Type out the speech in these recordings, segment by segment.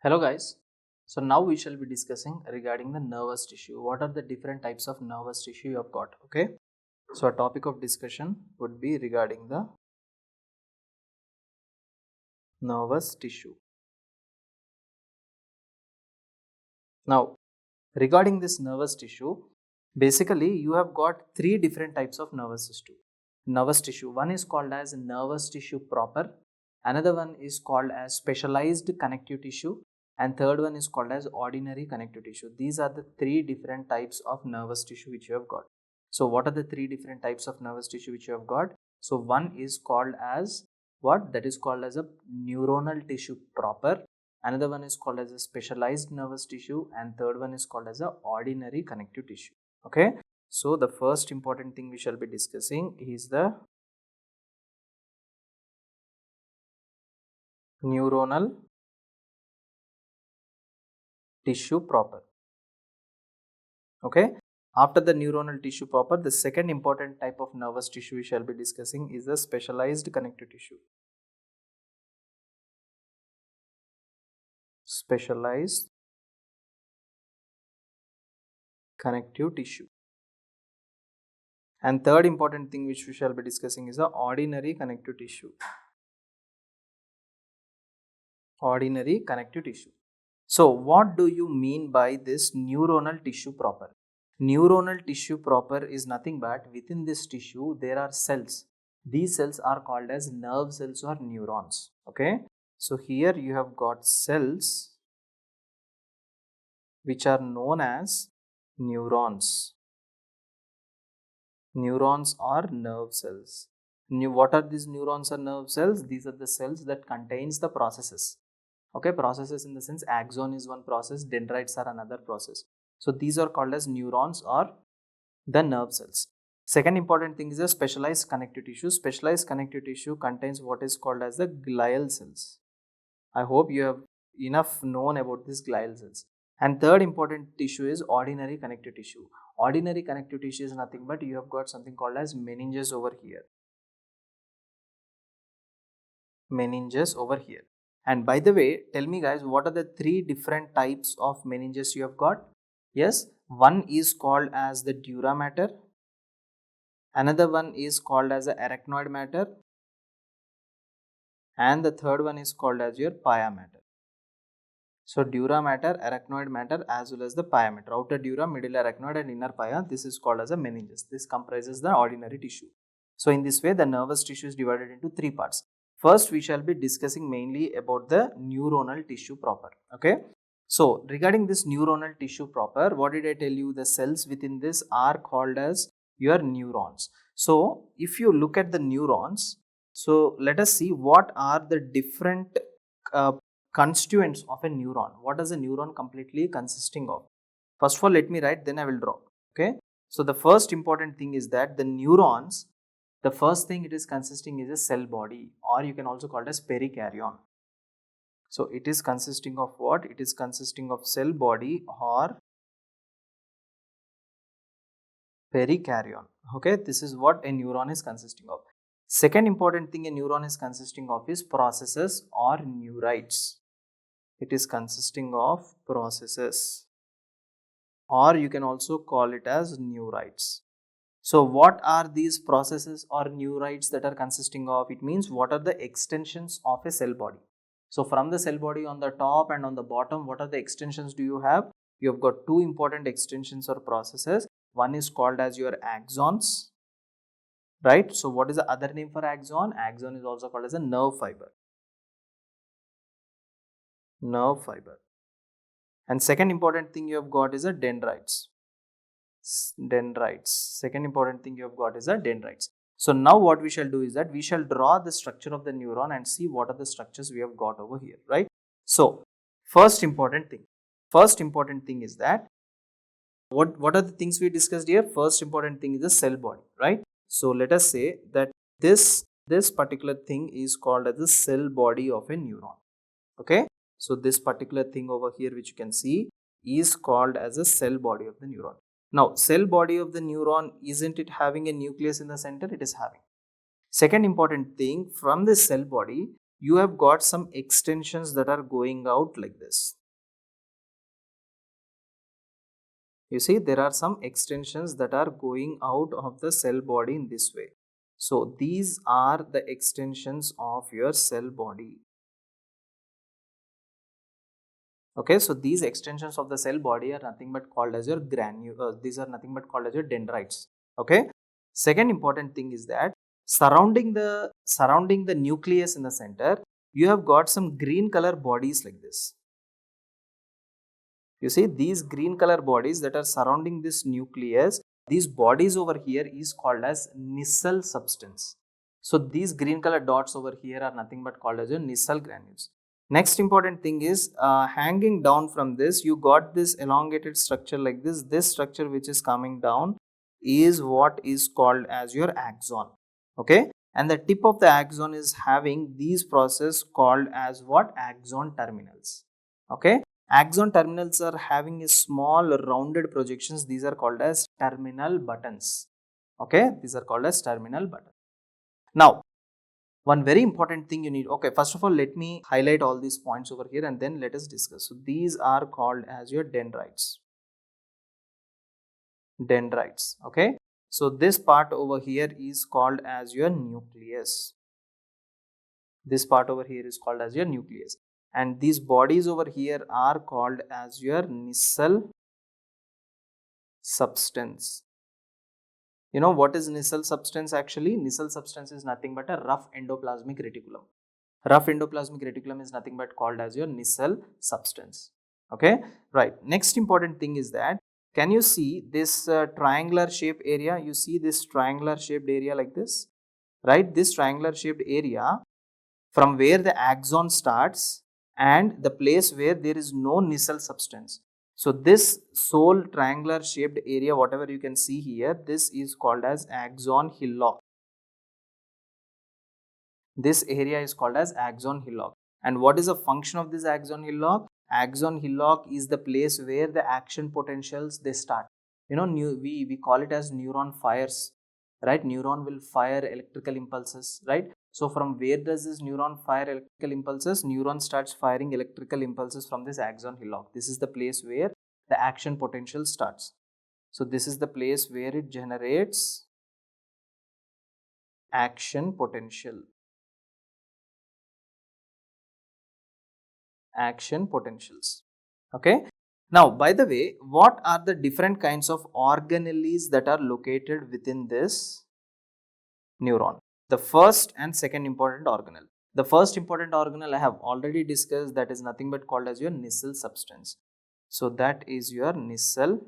Hello guys, so now we shall be discussing regarding the nervous tissue. What are the different types of nervous tissue you have got? Okay, so a topic of discussion would be regarding the nervous tissue. Now regarding this nervous tissue, basically you have got three different types of nervous tissue. One is called as nervous tissue proper, another one is called as specialized connective tissue, and third one is called as ordinary connective tissue. These are the three different types of nervous tissue which you have got. So what are the three different types of nervous tissue which you have got? So one is called as what? That is called as a neuronal tissue proper. Another one is called as a specialized nervous tissue, and third one is called as a ordinary connective tissue. Okay. So the first important thing we shall be discussing is the neuronal tissue proper. Okay. After the neuronal tissue proper, the second important type of nervous tissue we shall be discussing is the specialized connective tissue. Specialized connective tissue. And third important thing which we shall be discussing is the ordinary connective tissue. Ordinary connective tissue. So what do you mean by this neuronal tissue proper? Neuronal tissue proper is nothing but within this tissue there are cells. These cells are called as nerve cells or neurons. Okay. So here you have got cells which are known as neurons. Neurons are nerve cells. What are these neurons or nerve cells? These are the cells that contains the processes. Okay, processes in the sense axon is one process, dendrites are another process. So these are called as neurons or the nerve cells. Second important thing is the specialized connective tissue. Specialized connective tissue contains what is called as the glial cells. I hope you have enough known about these glial cells. And third important tissue is ordinary connective tissue. Ordinary connective tissue is nothing but you have got something called as meninges over here. Meninges over here. And by the way, tell me guys, what are the three different types of meninges you have got? Yes, one is called as the dura mater. Another one is called as the arachnoid mater. And the third one is called as your pia mater. So dura mater, arachnoid mater as well as the pia mater. Outer dura, middle arachnoid and inner pia. This is called as a meninges. This comprises the ordinary tissue. So in this way, the nervous tissue is divided into three parts. First, we shall be discussing mainly about the neuronal tissue proper. Okay. So regarding this neuronal tissue proper, what did I tell you? The cells within this are called as your neurons. So if you look at the neurons, so let us see what are the different constituents of a neuron. What is a neuron completely consisting of? First of all, let me write, then I will draw. Okay. So the first important thing is that the neurons, the first thing it is consisting is a cell body, or you can also call it as perikaryon. So it is consisting of what? It is consisting of cell body or perikaryon. Okay, this is what a neuron is consisting of. Second important thing a neuron is consisting of is processes or neurites. It is consisting of processes, or you can also call it as neurites. So what are these processes or neurites that are consisting of? It means what are the extensions of a cell body. So from the cell body on the top and on the bottom, what are the extensions do you have? You have got two important extensions or processes. One is called as your axons, right? So what is the other name for axon? Axon is also called as a nerve fiber. Nerve fiber. And second important thing you have got is a dendrites. Dendrites. Second important thing you have got is a dendrites. So now what we shall do is that we shall draw the structure of the neuron and see what are the structures we have got over here, right? So first important thing is that what are the things we discussed here? First important thing is the cell body, right? So let us say that this particular thing is called as the cell body of a neuron. Okay, so this particular thing over here which you can see is called as a cell body of the neuron. Now, cell body of the neuron, isn't it having a nucleus in the center? It is having. Second important thing, from this cell body, you have got some extensions that are going out like this. You see, there are some extensions that are going out of the cell body in this way. So these are the extensions of your cell body. Okay, so these extensions of the cell body are nothing but called as your these are nothing but called as your dendrites. Okay. Second important thing is that surrounding the nucleus in the center, you have got some green color bodies like this. You see, these green color bodies that are surrounding this nucleus, these bodies over here is called as nissal substance. So these green color dots over here are nothing but called as your nissal granules. Next important thing is hanging down from this, you got this elongated structure like this. This structure which is coming down is what is called as your axon. Okay, and the tip of the axon is having these process called as what? Axon terminals. Okay, axon terminals are having a small rounded projections. These are called as terminal buttons. Okay, these are called as terminal buttons. Now, one very important thing you need, okay, first of all, let me highlight all these points over here and then let us discuss. So these are called as your dendrites. Dendrites, okay. So this part over here is called as your nucleus. This part over here is called as your nucleus. And these bodies over here are called as your nissal substance. You know what is nissal substance actually? Nissal substance is nothing but a rough endoplasmic reticulum. Rough endoplasmic reticulum is nothing but called as your nissal substance. Okay, right. Next important thing is that, can you see this triangular shaped area? You see this triangular shaped area like this, right? This triangular shaped area from where the axon starts and the place where there is no nissal substance. So this sole triangular shaped area, whatever you can see here, this is called as axon hillock. This area is called as axon hillock. And what is the function of this axon hillock? Axon hillock is the place where the action potentials they start. You know, we call it as neuron fires, right? Neuron will fire electrical impulses, right? So from where does this neuron fire electrical impulses? Neuron starts firing electrical impulses from this axon hillock. This is the place where the action potential starts. So this is the place where it generates action potential. Action potentials. Okay. Now, by the way, what are the different kinds of organelles that are located within this neuron? The first and second important organelle. The first important organelle I have already discussed, that is nothing but called as your nissal substance. So that is your nissal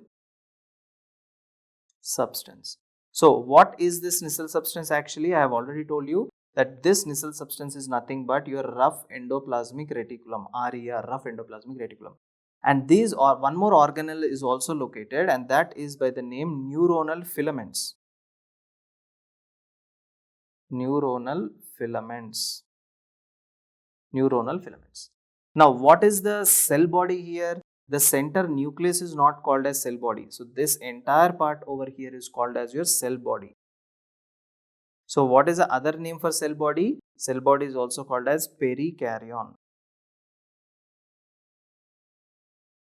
substance. So what is this nissal substance actually? I have already told you that this nissal substance is nothing but your rough endoplasmic reticulum, RER, rough endoplasmic reticulum. And these are one more organelle is also located, and that is by the name neuronal filaments. Neuronal filaments. Neuronal filaments. Now, what is the cell body here? The center nucleus is not called as cell body. So this entire part over here is called as your cell body. So what is the other name for cell body? Cell body is also called as perikaryon.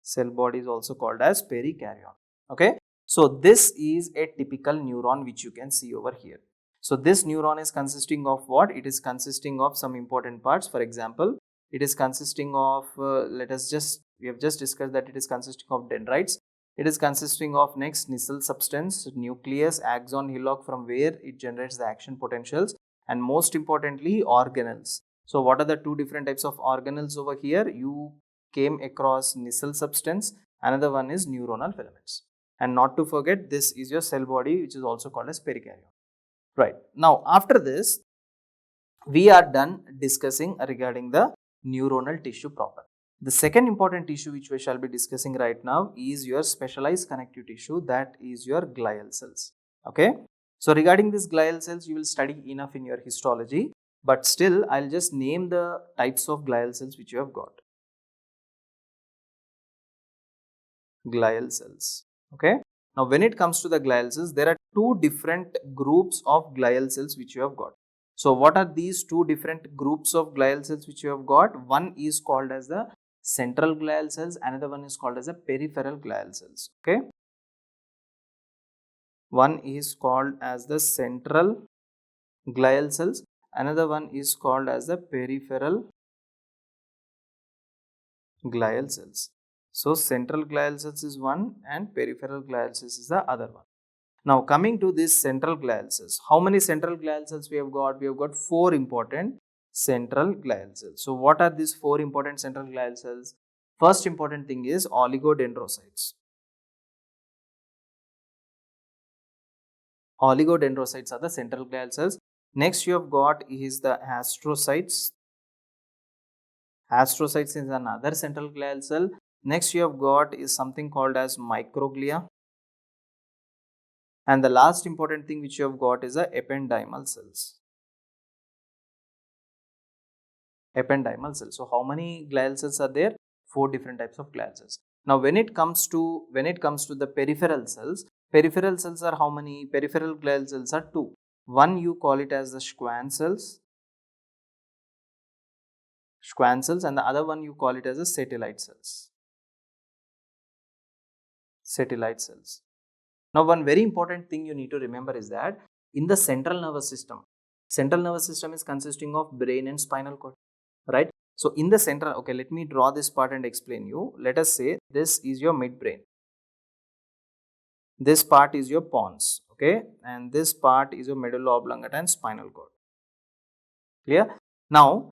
Cell body is also called as perikaryon. Okay. So this is a typical neuron which you can see over here. So this neuron is consisting of what? It is consisting of some important parts. For example, it is consisting of, we have just discussed that it is consisting of dendrites. It is consisting of next nissal substance, nucleus, axon, hillock, from where it generates the action potentials, and most importantly organelles. So what are the two different types of organelles over here? You came across nissal substance, another one is neuronal filaments. And not to forget, this is your cell body which is also called as perikaryon. Right. Now after this, we are done discussing regarding the neuronal tissue proper. The second important tissue which we shall be discussing right now is your specialized connective tissue, that is your glial cells. Okay. So regarding these glial cells, you will study enough in your histology, but still I'll just name the types of glial cells which you have got. Glial cells. Okay. Now when it comes to the glial cells, there are two different groups of glial cells which you have got. So what are these two different groups of glial cells which you have got? One is called as the central glial cells, another one is called as the peripheral glial cells. Okay. One is called as the central glial cells, another one is called as the peripheral glial cells. So central glial cells is one and peripheral glial cells is the other one. Now coming to this central glial cells, how many central glial cells we have got? We have got 4 important central glial cells. So what are these 4 important central glial cells? First important thing is oligodendrocytes. Oligodendrocytes are the central glial cells. Next you have got is the astrocytes. Astrocytes is another central glial cell. Next you have got is something called as microglia. And the last important thing which you have got is the ependymal cells. Ependymal cells. So how many glial cells are there? 4 different types of glial cells. Now when it comes to the peripheral cells are how many? Peripheral glial cells are 2. One you call it as the Schwann cells, and the other one you call it as the satellite cells. Satellite cells. Now one very important thing you need to remember is that in the central nervous system is consisting of brain and spinal cord, right? So in the central, okay, let me draw this part and explain you. Let us say this is your midbrain. This part is your pons, okay, and this part is your medulla oblongata and spinal cord. Clear? Now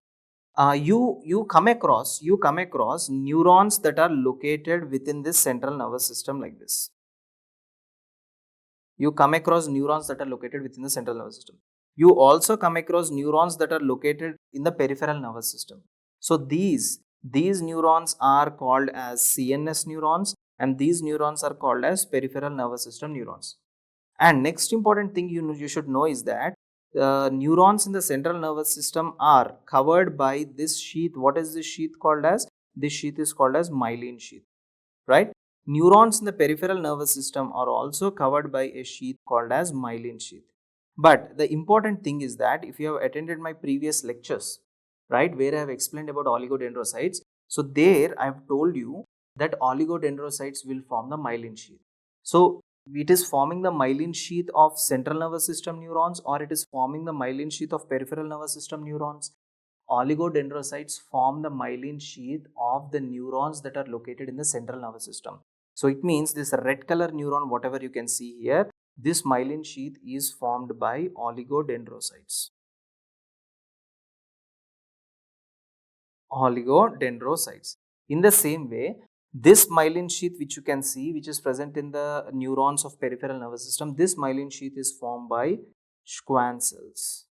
you come across neurons that are located within this central nervous system like this. You come across neurons that are located within the central nervous system. You also come across neurons that are located in the peripheral nervous system. So these neurons are called as CNS neurons, and these neurons are called as peripheral nervous system neurons. And next important thing you should know is that neurons in the central nervous system are covered by this sheath. What is this sheath called as? This sheath is called as myelin sheath, right? Neurons in the peripheral nervous system are also covered by a sheath called as myelin sheath. But the important thing is that if you have attended my previous lectures, right, where I have explained about oligodendrocytes, so there I have told you that oligodendrocytes will form the myelin sheath. So it is forming the myelin sheath of central nervous system neurons, or it is forming the myelin sheath of peripheral nervous system neurons. Oligodendrocytes form the myelin sheath of the neurons that are located in the central nervous system. So it means this red color neuron, whatever you can see here, this myelin sheath is formed by oligodendrocytes. Oligodendrocytes. In the same way, this myelin sheath which you can see, which is present in the neurons of peripheral nervous system, this myelin sheath is formed by Schwann cells.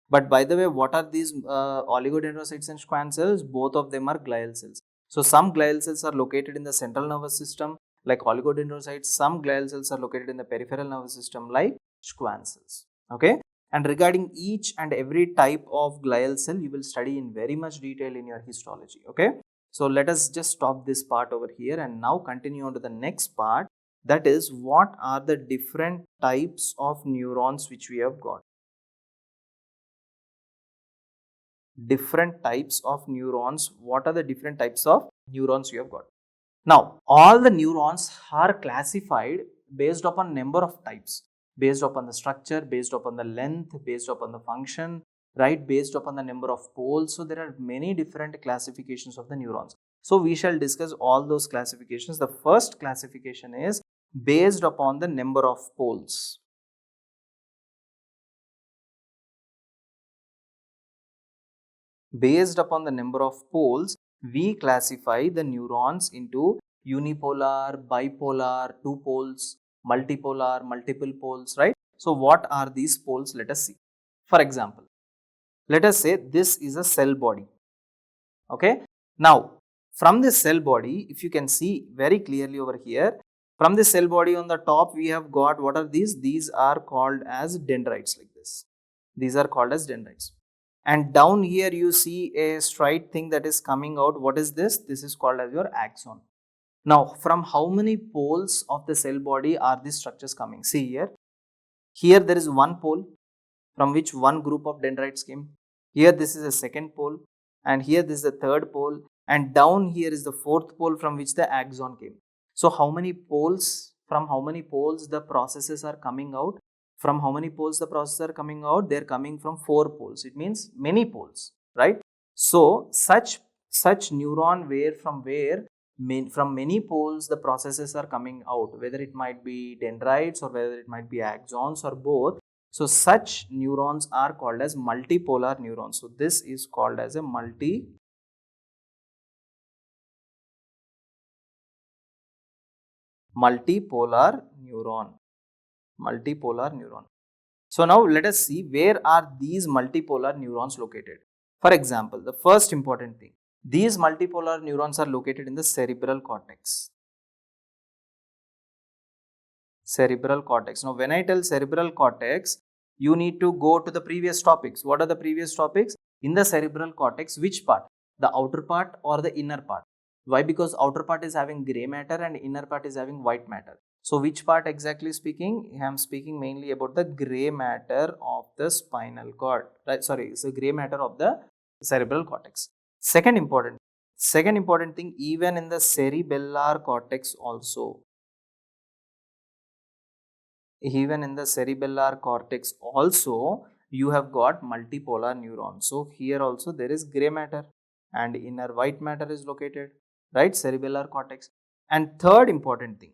But by the way, what are these oligodendrocytes and Schwann cells? Both of them are glial cells. So some glial cells are located in the central nervous system like oligodendrocytes. Some glial cells are located in the peripheral nervous system like Schwann cells. Okay. And regarding each and every type of glial cell, you will study in very much detail in your histology. Okay. So let us just stop this part over here and now continue on to the next part. That is, what are the different types of neurons which we have got? Different types of neurons. What are the different types of neurons you have got? Now, all the neurons are classified based upon number of types, based upon the structure, based upon the length, based upon the function, right, based upon the number of poles. So there are many different classifications of the neurons. So we shall discuss all those classifications. The first classification is based upon the number of poles. Based upon the number of poles, we classify the neurons into unipolar, bipolar, two poles, multipolar, multiple poles, right? So what are these poles? Let us see. For example, let us say this is a cell body. Okay. Now, from this cell body, if you can see very clearly over here, from this cell body on the top, we have got, what are these? These are called as dendrites like this. These are called as dendrites. And down here you see a straight thing that is coming out. What is this? This is called as your axon. Now, from how many poles of the cell body are these structures coming? See here. Here there is one pole from which one group of dendrites came. Here this is a second pole, and here this is the third pole, and down here is the fourth pole from which the axon came. So how many poles from how many poles the processes are coming out? From how many poles the processes are coming out? They are coming from 4 poles. It means many poles, right? So such neuron from many poles the processes are coming out, whether it might be dendrites or whether it might be axons or both. So such neurons are called as multipolar neurons. So this is called as a multipolar neuron. Multipolar neuron. So now let us see where are these multipolar neurons located. For example, the first important thing, these multipolar neurons are located in the cerebral cortex. Cerebral cortex. Now when I tell cerebral cortex, you need to go to the previous topics. What are the previous topics? In the cerebral cortex, which part? The outer part or the inner part? Why? Because outer part is having gray matter and inner part is having white matter. So which part exactly speaking? I am speaking mainly about the gray matter of the spinal cord, right? Sorry, so gray matter of the cerebral cortex. Second important thing, even in the cerebellar cortex also, even in the cerebellar cortex also, you have got multipolar neurons. So here also there is gray matter and inner white matter is located, right? Cerebellar cortex. And third important thing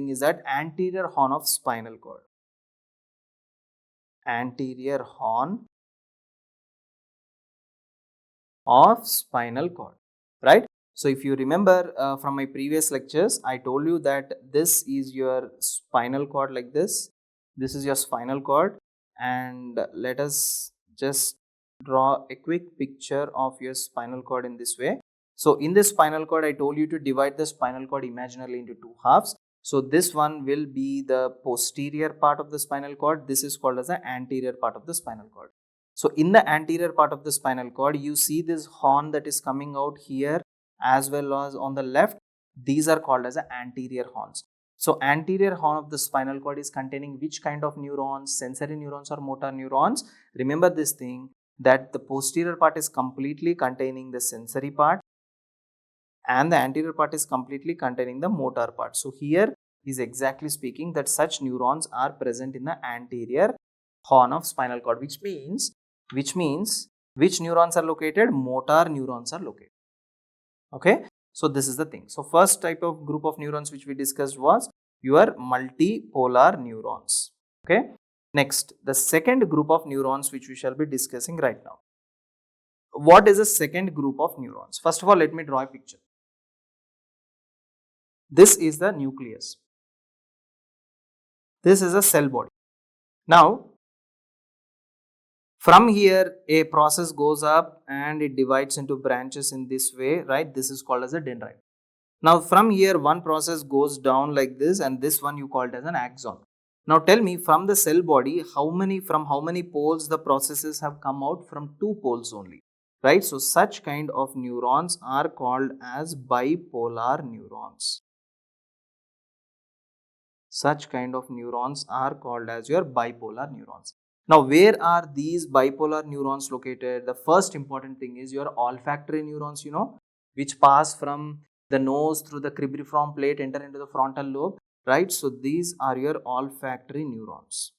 is that anterior horn of spinal cord. Anterior horn of spinal cord, right? So if you remember from my previous lectures, I told you that this is your spinal cord like this. This is your spinal cord, and let us just draw a quick picture of your spinal cord in this way. So in this spinal cord, I told you to divide the spinal cord imaginarily into two halves. So this one will be the posterior part of the spinal cord. This is called as the anterior part of the spinal cord. So in the anterior part of the spinal cord, you see this horn that is coming out here as well as on the left. These are called as the anterior horns. So anterior horn of the spinal cord is containing which kind of neurons? Sensory neurons or motor neurons? Remember this thing, that the posterior part is completely containing the sensory part and the anterior part is completely containing the motor part. So here is exactly speaking that such neurons are present in the anterior horn of spinal cord, which means which neurons are located? Motor neurons are located. Okay, so this is the thing. So first type of group of neurons which we discussed was your multipolar neurons. Okay, next, the second group of neurons which we shall be discussing right now. What is the second group of neurons? First of all, let me draw a picture. This is the nucleus. This is a cell body. Now from here a process goes up and it divides into branches in this way, right? This is called as a dendrite. Now from here one process goes down like this, and this one you call it as an axon. Now tell me, from the cell body, from how many poles the processes have come out? From 2 poles only, right? So such kind of neurons are called as bipolar neurons. Such kind of neurons are called as your bipolar neurons. Now where are these bipolar neurons located? The first important thing is your olfactory neurons, which pass from the nose through the cribriform plate, enter into the frontal lobe, right? So these are your olfactory neurons.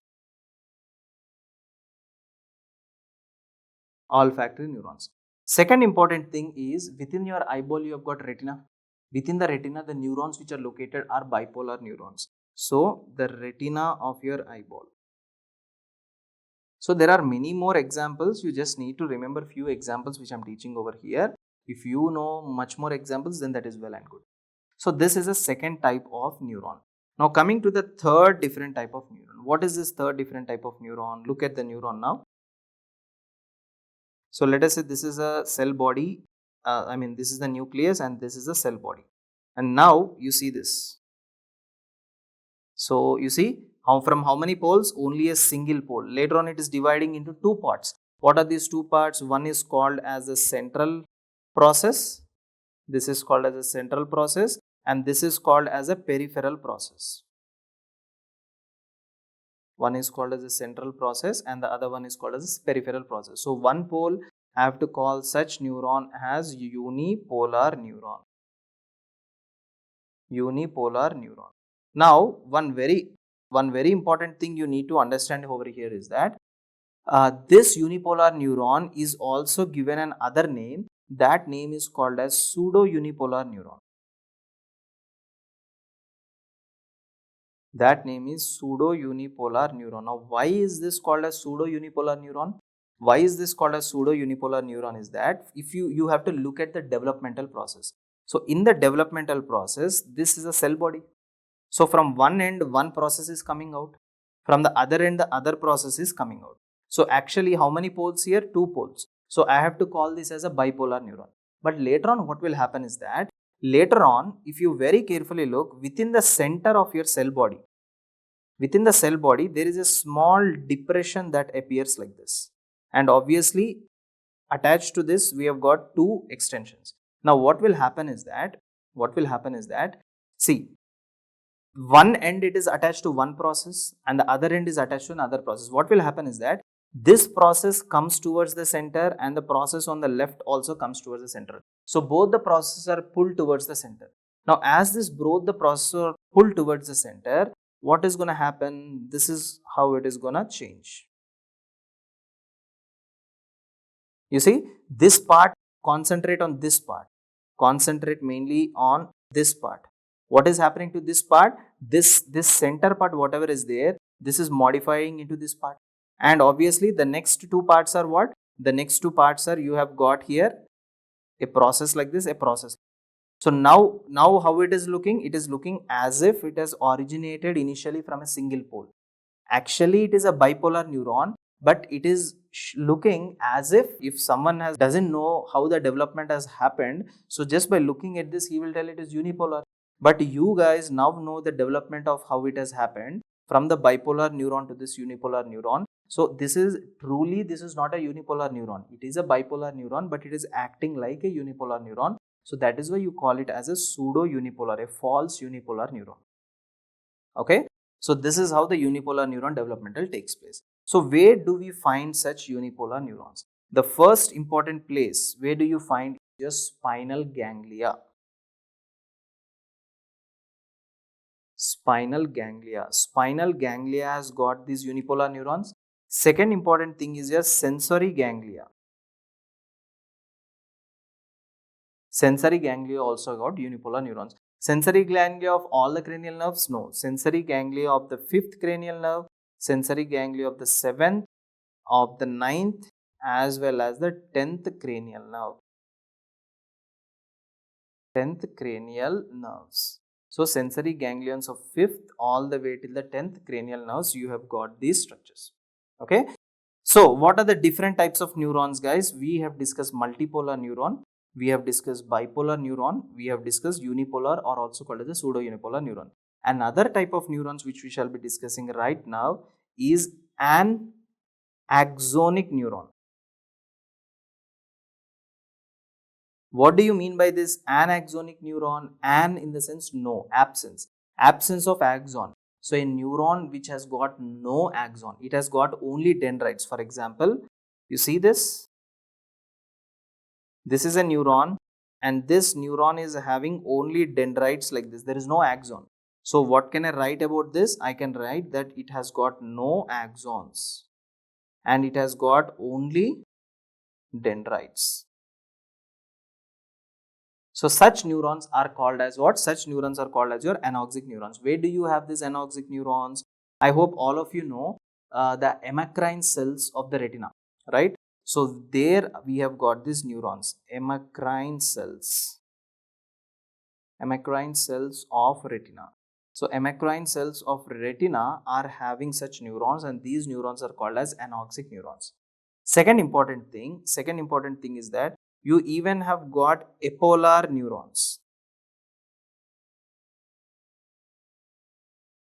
Olfactory neurons. Second important thing is, within your eyeball you have got retina. Within the retina, the neurons which are located are bipolar neurons. So the retina of your eyeball. So there are many more examples. You just need to remember few examples which I am teaching over here. If you know much more examples, then that is well and good. So this is a second type of neuron. Now coming to the third different type of neuron. What is this third different type of neuron? Look at the neuron now. So let us say this is a cell body. This is the nucleus and this is the cell body. And now you see this. So you see, from how many poles? Only a single pole. Later on it is dividing into 2 parts. What are these 2 parts? One is called as the central process. This is called as a central process, and this is called as a peripheral process. One is called as a central process and the other one is called as a peripheral process. So one pole, I have to call such neuron as unipolar neuron. Unipolar neuron. Now, one very important thing you need to understand over here is that this unipolar neuron is also given an other name. That name is called as pseudo-unipolar neuron. That name is pseudo-unipolar neuron. Now, why is this called as pseudo-unipolar neuron? Why is this called as pseudo-unipolar neuron is that if you have to look at the developmental process. So, in the developmental process, this is a cell body. So, from one end, one process is coming out. From the other end, the other process is coming out. So, actually, how many poles here? 2 poles. So, I have to call this as a bipolar neuron. But later on, what will happen is that later on, if you very carefully look within the center of your cell body, there is a small depression that appears like this. And obviously, attached to this, we have got 2 extensions. Now, what will happen is that, see, one end it is attached to one process and the other end is attached to another process. What will happen is that this process comes towards the center and the process on the left also comes towards the center. So both the processes are pulled towards the center. Now as both the processes are pulled towards the center, what is going to happen? This is how it is going to change. You see, this part, concentrate on this part. Concentrate mainly on this part. What is happening to this part? This center part, whatever is there, this is modifying into this part. And obviously, the next 2 parts are what? The next 2 parts are, you have got here a process like this, a process. So now how it is looking? It is looking as if it has originated initially from a single pole. Actually, it is a bipolar neuron, but it is looking as if someone doesn't know how the development has happened, so just by looking at this, he will tell it is unipolar. But you guys now know the development of how it has happened from the bipolar neuron to this unipolar neuron. So this is not a unipolar neuron. It is a bipolar neuron, but it is acting like a unipolar neuron. So that is why you call it as a pseudo-unipolar, a false unipolar neuron. Okay. So this is how the unipolar neuron developmental takes place. So where do we find such unipolar neurons? The first important place where do you find your spinal ganglia. Spinal ganglia. Spinal ganglia has got these unipolar neurons. Second important thing is your sensory ganglia. Sensory ganglia also got unipolar neurons. Sensory ganglia of all the cranial nerves? No. Sensory ganglia of the 5th cranial nerve, sensory ganglia of the 7th, of the 9th, as well as the 10th cranial nerve. 10th cranial nerves. So, sensory ganglions of 5th all the way till the 10th cranial nerves, you have got these structures. Okay. So, what are the different types of neurons, guys? We have discussed multipolar neuron. We have discussed bipolar neuron, we have discussed unipolar or also called as a pseudo-unipolar neuron. Another type of neurons which we shall be discussing right now is an axonic neuron. What do you mean by this anaxonic neuron? An in the sense no, absence. Absence of axon. So a neuron which has got no axon, it has got only dendrites. For example, you see this? This is a neuron and this neuron is having only dendrites like this. There is no axon. So what can I write about this? I can write that it has got no axons and it has got only dendrites. So such neurons are called as what? Such neurons are called as your anoxic neurons. Where do you have these anoxic neurons? I hope all of you know the amacrine cells of the retina, right? So there we have got these neurons, amacrine cells of retina. So amacrine cells of retina are having such neurons and these neurons are called as anoxic neurons. Second important thing is that you even have got apolar neurons.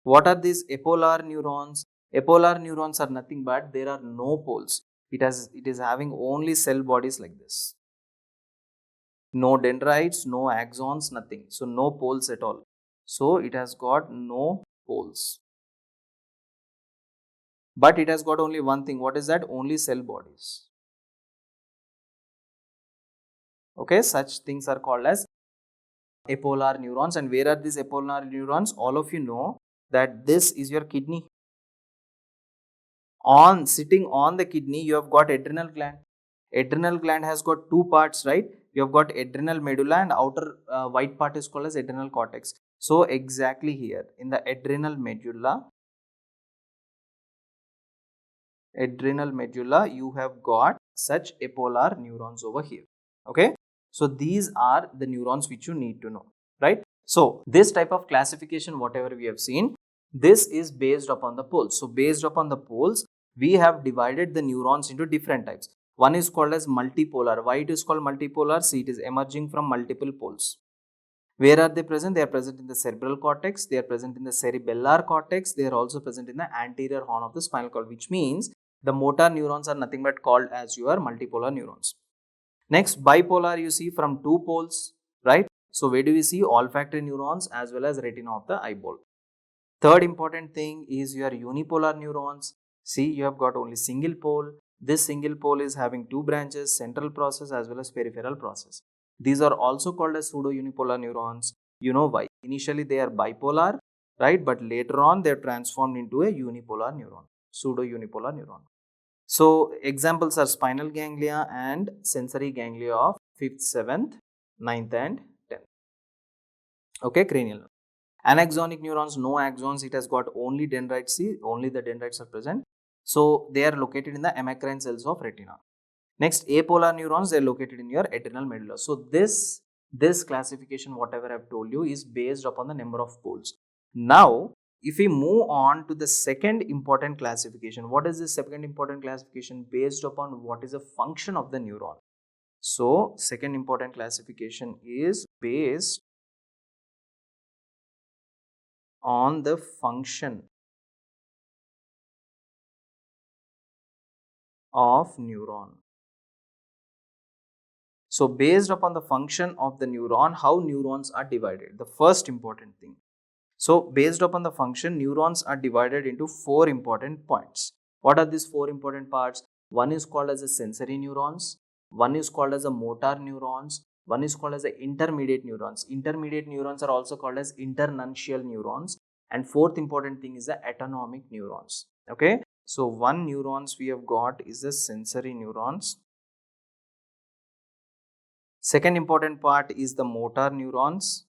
What are these apolar neurons? Apolar neurons are nothing but there are no poles. It is having only cell bodies like this. No dendrites, no axons, nothing. So no poles at all. So it has got no poles. But it has got only one thing. What is that? Only cell bodies. Okay, such things are called as apolar neurons. And where are these apolar neurons? All of you know that this is your kidney. Sitting on the kidney, you have got adrenal gland. Adrenal gland has got two parts, right? You have got adrenal medulla, and outer white part is called as adrenal cortex. So exactly here in the adrenal medulla, you have got such apolar neurons over here. Okay, so these are the neurons which you need to know, right? So this type of classification, whatever we have seen, this is based upon the poles. So based upon the poles, we have divided the neurons into different types. One is called as multipolar. Why it is called multipolar? See, it is emerging from multiple poles. Where are they present? They are present in the cerebral cortex, they are present in the cerebellar cortex, they are also present in the anterior horn of the spinal cord, which means the motor neurons are nothing but called as your multipolar neurons. Next, bipolar, you see from two poles, right? So where do we see? Olfactory neurons as well as retina of the eyeball. Third important thing is your unipolar neurons. See, you have got only single pole. This single pole is having two branches, central process as well as peripheral process. These are also called as pseudo-unipolar neurons. You know why? Initially they are bipolar, right? But later on they are transformed into a unipolar neuron, pseudo-unipolar neuron. So examples are spinal ganglia and sensory ganglia of 5th, 7th, 9th and 10th. Okay, cranial. Anaxonic neurons, no axons, it has got only dendrites. See, only the dendrites are present. So they are located in the amacrine cells of retina. Next, apolar neurons, they are located in your adrenal medulla. So this classification, whatever I have told you, is based upon the number of poles. Now, if we move on to the second important classification, what is the second important classification? Based upon what is the function of the neuron. So, second important classification is based on the function of neuron. So based upon the function of the neuron, how neurons are divided, the first important thing. So based upon the function, neurons are divided into four important points. What are these four important parts? One is called as the sensory neurons, one is called as the motor neurons, one is called as the intermediate neurons. Intermediate neurons are also called as internuncial neurons, and fourth important thing is the autonomic neurons. Okay, so one neurons we have got is the sensory neurons. Second important part is the motor neurons.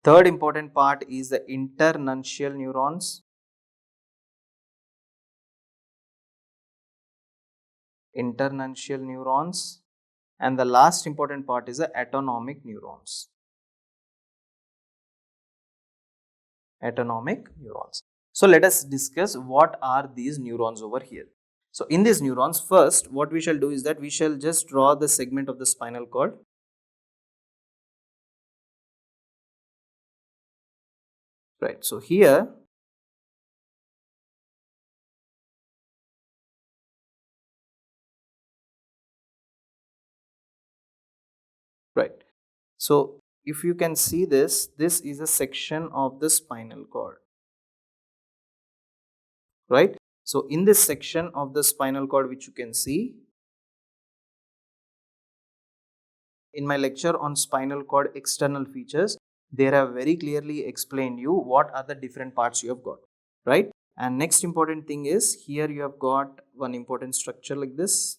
Third important part is the internuncial neurons. Internuncial neurons. And the last important part is the autonomic neurons. Autonomic neurons. So let us discuss what are these neurons over here. So in these neurons, first what we shall do is that we shall just draw the segment of the spinal cord. Right, so here right, so if you can see this is a section of the spinal cord, right? So in this section of the spinal cord, which you can see in my lecture on spinal cord external features, they have very clearly explained you what are the different parts you have got, right? And next important thing is here you have got one important structure like this.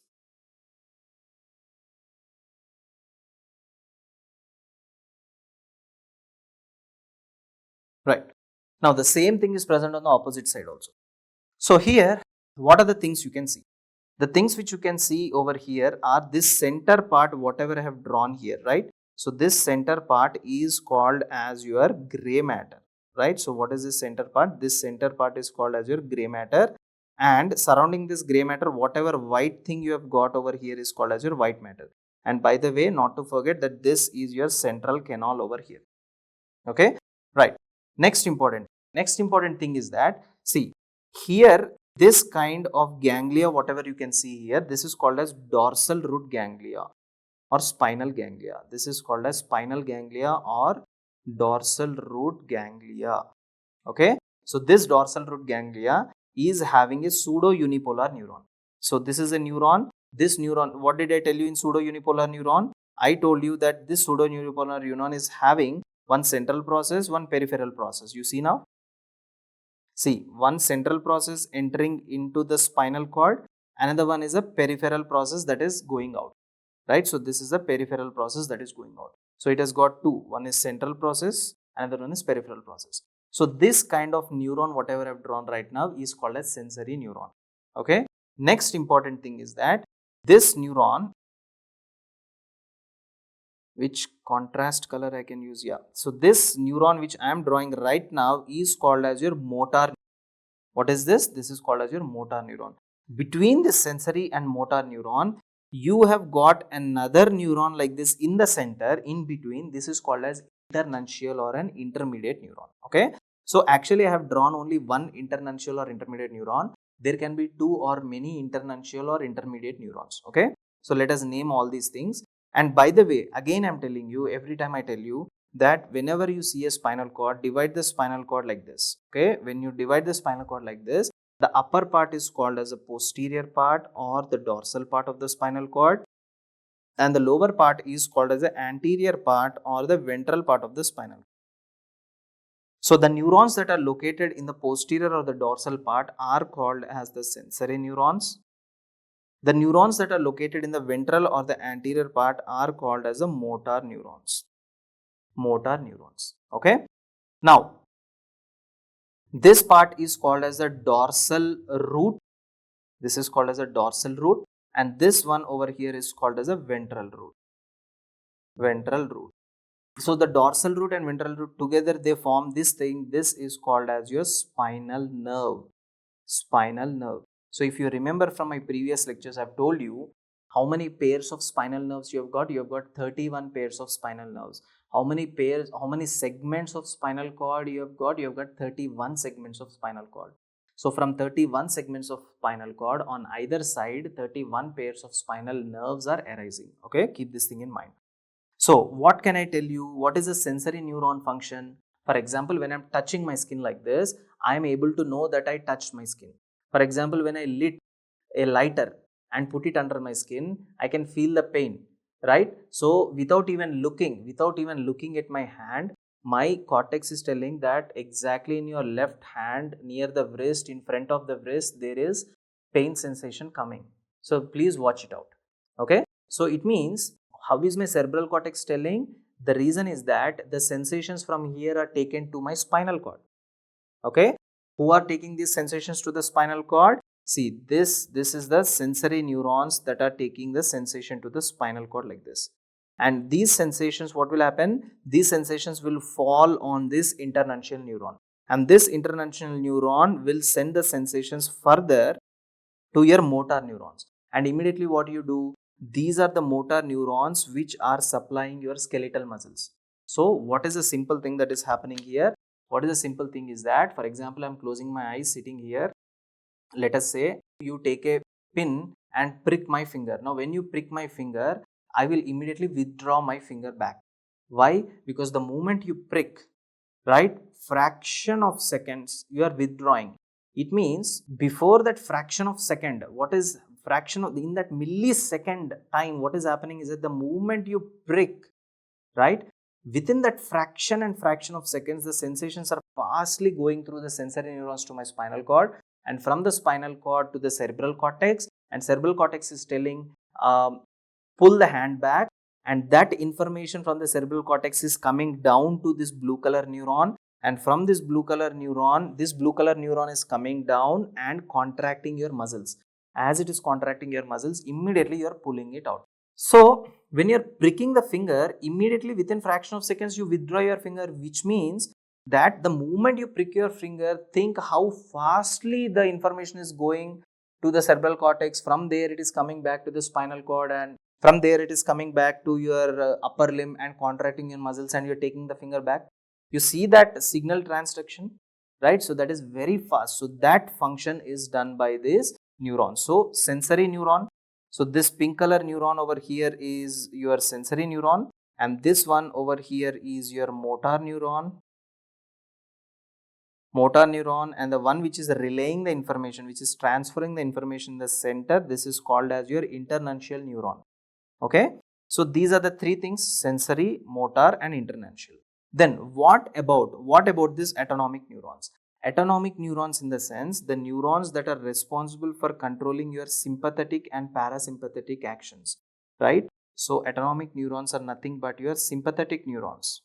Right. Now the same thing is present on the opposite side also. So here, what are the things you can see? The things which you can see over here are this center part, whatever I have drawn here, right? So this center part is called as your gray matter, right? So what is this center part? This center part is called as your gray matter, and surrounding this gray matter, whatever white thing you have got over here is called as your white matter. And by the way, not to forget that this is your central canal over here. Okay, right. Next important thing is that, see, here this kind of ganglia, whatever you can see here, this is called as dorsal root ganglia or spinal ganglia. This is called as spinal ganglia or dorsal root ganglia. Okay, so this dorsal root ganglia is having a pseudo unipolar neuron. So this is a neuron this neuron, what did I tell you in pseudo-unipolar neuron? I told you that this pseudo-unipolar neuron is having one central process, one peripheral process. You see now? See, one central process entering into the spinal cord, another one is a peripheral process that is going out, right? So this is a peripheral process that is going out. So it has got two, one is central process, another one is peripheral process. So this kind of neuron, whatever I have drawn right now, is called as sensory neuron. Okay. Next important thing is that this neuron, which contrast color I can use? Yeah. So this neuron which I am drawing right now is called as your motor. What is this? This is called as your motor neuron. Between the sensory and motor neuron, you have got another neuron like this in the center, in between. This is called as internuncial or an intermediate neuron. Okay. So actually I have drawn only one internuncial or intermediate neuron. There can be two or many internuncial or intermediate neurons. Okay. So let us name all these things. And by the way, again I am telling you, every time I tell you that whenever you see a spinal cord, divide the spinal cord like this. Okay. When you divide the spinal cord like this, the upper part is called as the posterior part or the dorsal part of the spinal cord, and the lower part is called as the anterior part or the ventral part of the spinal cord. So the neurons that are located in the posterior or the dorsal part are called as the sensory neurons. The neurons that are located in the ventral or the anterior part are called as the motor neurons. Motor neurons. Okay. Now, this part is called as the dorsal root. This is called as a dorsal root, and this one over here is called as a ventral root. Ventral root. So the dorsal root and ventral root together, they form this thing. This is called as your spinal nerve. Spinal nerve. So if you remember from my previous lectures, I've told you how many pairs of spinal nerves you have got. You have got 31 pairs of spinal nerves. How many pairs, how many segments of spinal cord you have got? You have got 31 segments of spinal cord. So from 31 segments of spinal cord on either side, 31 pairs of spinal nerves are arising. Okay, keep this thing in mind. So what can I tell you? What is a sensory neuron function? For example, when I'm touching my skin like this, I am able to know that I touched my skin. For example, when I lit a lighter and put it under my skin, I can feel the pain, right? So without even looking at my hand, my cortex is telling that exactly in your left hand, near the wrist, in front of the wrist, there is pain sensation coming. So please watch it out. Okay. So it means, how is my cerebral cortex telling? The reason is that the sensations from here are taken to my spinal cord. Okay. Who are taking these sensations to the spinal cord? See, this is the sensory neurons that are taking the sensation to the spinal cord like this. And these sensations, what will happen? These sensations will fall on this internuncial neuron. And this internuncial neuron will send the sensations further to your motor neurons. And immediately what you do? These are the motor neurons which are supplying your skeletal muscles. So what is the simple thing that is happening here? What is the simple thing is that, for example, I'm closing my eyes sitting here. Let us say you take a pin and prick my finger. Now when you prick my finger, I will immediately withdraw my finger back. Why? Because the moment you prick, right, fraction of seconds you are withdrawing. It means before that fraction of second, what is fraction of, in that millisecond time, what is happening is that the moment you prick, right, within that fraction of seconds, the sensations are fastly going through the sensory neurons to my spinal cord, and from the spinal cord to the cerebral cortex, and cerebral cortex is telling pull the hand back, and that information from the cerebral cortex is coming down to this blue color neuron, and from this blue color neuron is coming down and contracting your muscles. As it is contracting your muscles, immediately you are pulling it out. So when you are pricking the finger, immediately within fraction of seconds you withdraw your finger, which means that the moment you prick your finger, think how fastly the information is going to the cerebral cortex. From there it is coming back to the spinal cord, and from there it is coming back to your upper limb and contracting your muscles, and you are taking the finger back. You see that signal transduction, right? So that is very fast. So that function is done by this neuron. So sensory neuron. So this pink color neuron over here is your sensory neuron, and this one over here is your motor neuron. motor neuron, and the one which is relaying the information, which is transferring the information in the center, this is called as your internuncial neuron. Okay, so these are the three things: sensory, motor, and internuncial. Then what about this autonomic neurons? Autonomic neurons, in the sense, the neurons that are responsible for controlling your sympathetic and parasympathetic actions, right? So autonomic neurons are nothing but your sympathetic neurons.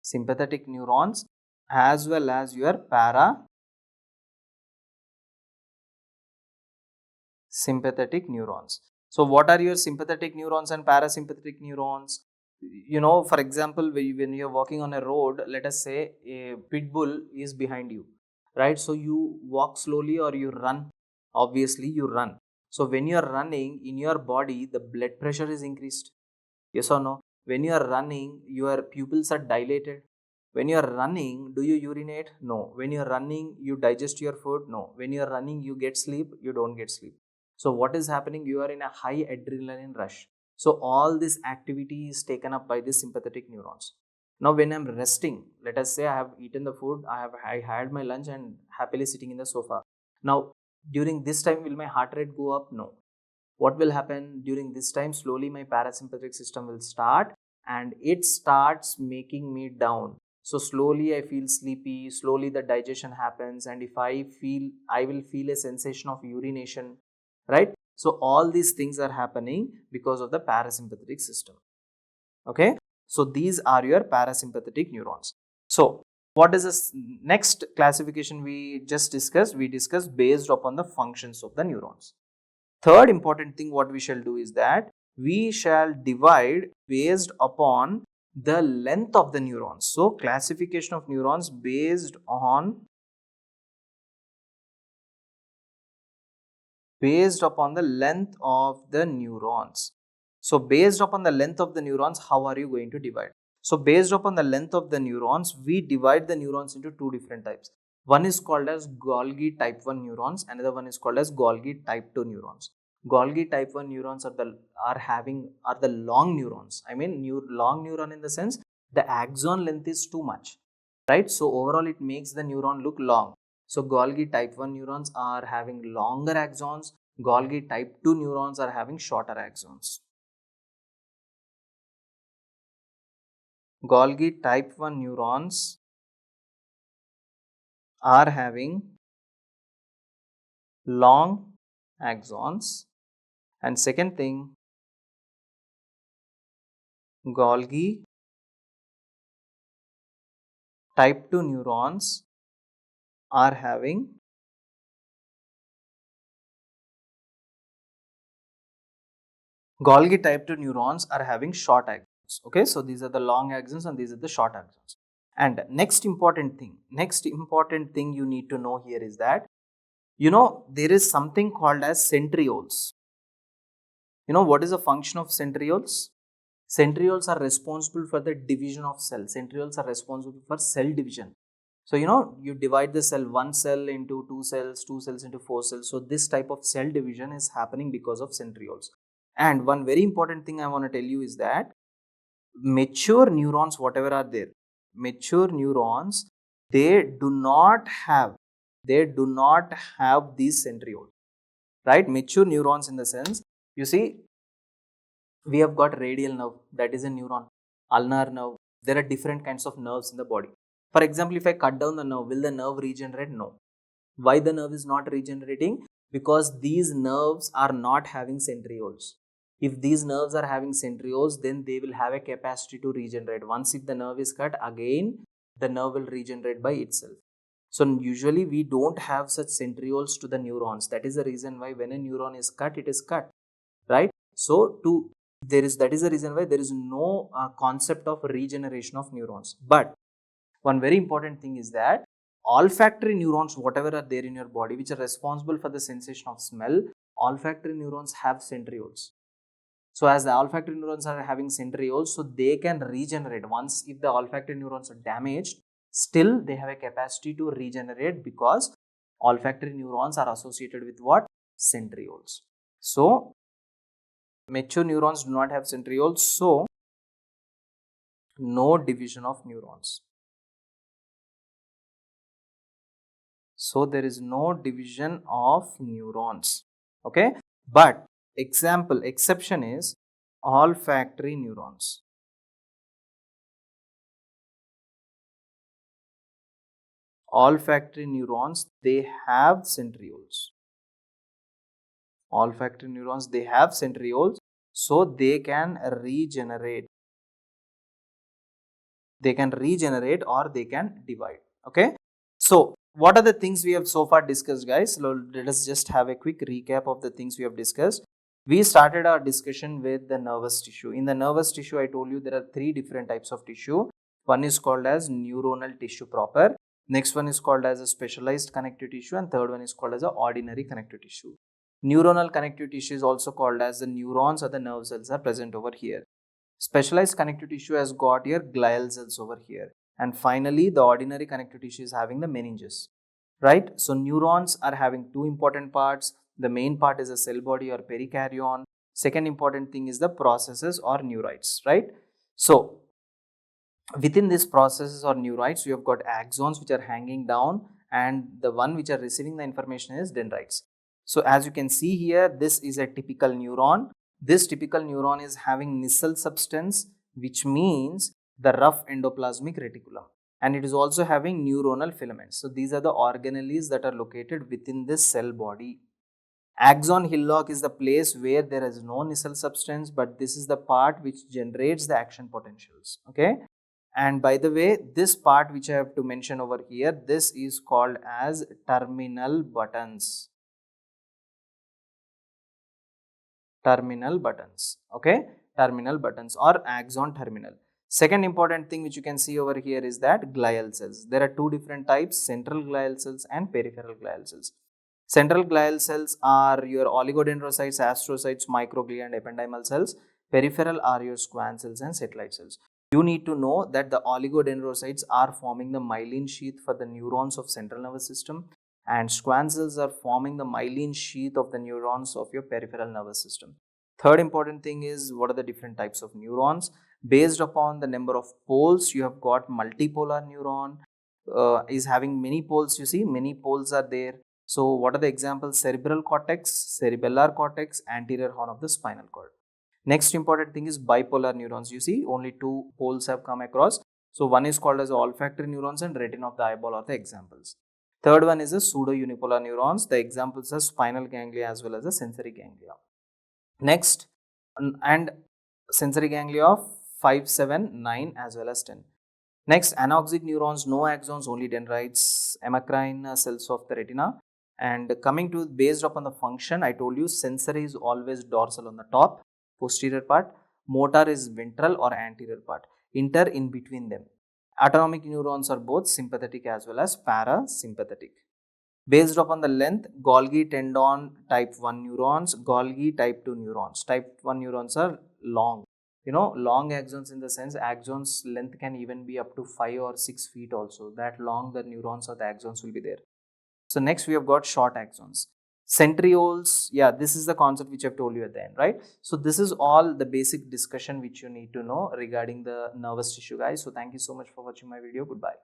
Sympathetic neurons as well as your parasympathetic neurons. So what are your sympathetic neurons and parasympathetic neurons? You know, for example, when you're walking on a road, let us say a pit bull is behind you, right? So you walk slowly or you run. Obviously you run. So when you're running, in your body the blood pressure is increased. Yes or no? When you are running, your pupils are dilated. When you are running, do you urinate? No. When you are running, you digest your food? No. When you are running, you get sleep? You don't get sleep. So what is happening? You are in a high adrenaline rush. So all this activity is taken up by the sympathetic neurons. Now when I'm resting, let us say I have eaten the food, I had my lunch and happily sitting in the sofa. Now during this time, will my heart rate go up? No. What will happen during this time? Slowly my parasympathetic system will start and it starts making me down. So slowly I feel sleepy, slowly the digestion happens, and if I will feel a sensation of urination, right? So all these things are happening because of the parasympathetic system. Okay, so these are your parasympathetic neurons. So what is this next classification we just discussed? We discussed based upon the functions of the neurons. Third important thing what we shall do is that we shall divide based upon the length of the neurons. So classification of neurons based upon the length of the neurons. So based upon the length of the neurons, how are you going to divide? So based upon the length of the neurons, we divide the neurons into two different types. One is called as Golgi type 1 neurons, another one is called as Golgi type 2 neurons. Golgi type 1 neurons are the long neurons. I mean long neuron in the sense the axon length is too much, right? So overall it makes the neuron look long. So Golgi type 1 neurons are having longer axons. Golgi type 2 neurons are having shorter axons. Golgi type 1 neurons are having long axons. And second thing, Golgi type 2 neurons are having short axons. Okay, so these are the long axons and these are the short axons. And next important thing you need to know here is that, you know, there is something called as centrioles. You know what is the function of centrioles? Centrioles are responsible for the division of cells. Centrioles are responsible for cell division. So, you know, you divide the cell, one cell into two cells into four cells. So this type of cell division is happening because of centrioles. And one very important thing I want to tell you is that mature neurons, whatever are there, mature neurons, they do not have these centrioles, right? Mature neurons in the sense, you see, we have got radial nerve, that is a neuron, ulnar nerve. There are different kinds of nerves in the body. For example, if I cut down the nerve, will the nerve regenerate? No. Why the nerve is not regenerating? Because these nerves are not having centrioles. If these nerves are having centrioles, then they will have a capacity to regenerate. Once if the nerve is cut, again the nerve will regenerate by itself. So usually we don't have such centrioles to the neurons. That is the reason why when a neuron is cut, it is cut, right? So that is the reason why there is no concept of regeneration of neurons. But one very important thing is that olfactory neurons, whatever are there in your body, which are responsible for the sensation of smell, olfactory neurons have centrioles. So as the olfactory neurons are having centrioles, so they can regenerate. Once if the olfactory neurons are damaged, still they have a capacity to regenerate because olfactory neurons are associated with what? Centrioles. So mature neurons do not have centrioles, so no division of neurons. So there is no division of neurons. Okay, but exception is olfactory neurons. Olfactory neurons, they have centrioles. Olfactory neurons, they have centrioles, so they can regenerate. They can regenerate or they can divide. Okay, so what are the things we have so far discussed, guys? Let us just have a quick recap of the things we have discussed. We started our discussion with the nervous tissue. In the nervous tissue, I told you there are three different types of tissue. One is called as neuronal tissue proper. Next one is called as a specialized connective tissue, and third one is called as a ordinary connective tissue. Neuronal connective tissue is also called as the neurons or the nerve cells are present over here. Specialized connective tissue has got your glial cells over here. And finally, the ordinary connective tissue is having the meninges, right? So neurons are having two important parts. The main part is a cell body or perikaryon. Second important thing is the processes or neurites, right? So within these processes or neurites, you have got axons which are hanging down, and the one which are receiving the information is dendrites. So as you can see here, this is a typical neuron. This typical neuron is having nissal substance, which means the rough endoplasmic reticulum, and it is also having neuronal filaments. So these are the organelles that are located within this cell body. Axon hillock is the place where there is no nissal substance, but this is the part which generates the action potentials. Okay, and by the way, this part which I have to mention over here, this is called as terminal buttons. Terminal buttons. Okay, terminal buttons or axon terminal. Second important thing which you can see over here is that glial cells. There are two different types, central glial cells and peripheral glial cells. Central glial cells are your oligodendrocytes, astrocytes, microglia and ependymal cells. Peripheral are your Schwann cells and satellite cells. You need to know that the oligodendrocytes are forming the myelin sheath for the neurons of central nervous system, and Schwann cells are forming the myelin sheath of the neurons of your peripheral nervous system. Third important thing is what are the different types of neurons. Based upon the number of poles, you have got multipolar neuron is having many poles. You see, many poles are there. So what are the examples? Cerebral cortex, cerebellar cortex, anterior horn of the spinal cord. Next important thing is bipolar neurons. You see, only two poles have come across. So one is called as olfactory neurons and retina of the eyeball are the examples. Third one is the pseudo-unipolar neurons. The examples are spinal ganglia as well as the sensory ganglia. Next, and sensory ganglia of 5, 7, 9 as well as 10. Next, anoxic neurons, no axons, only dendrites, amacrine cells of the retina. And coming to based upon the function, I told you sensory is always dorsal on the top, posterior part. Motor is ventral or anterior part. Inter in between them. Autonomic neurons are both sympathetic as well as parasympathetic. Based upon the length, Golgi tendon type 1 neurons, Golgi type 2 neurons. Type 1 neurons are long. You know, long axons in the sense axons length can even be up to 5 or 6 feet also. That long the neurons or the axons will be there. So next we have got short axons. Centrioles, yeah, this is the concept which I've told you at the end, right? So this is all the basic discussion which you need to know regarding the nervous tissue, guys. So thank you so much for watching my video. Goodbye.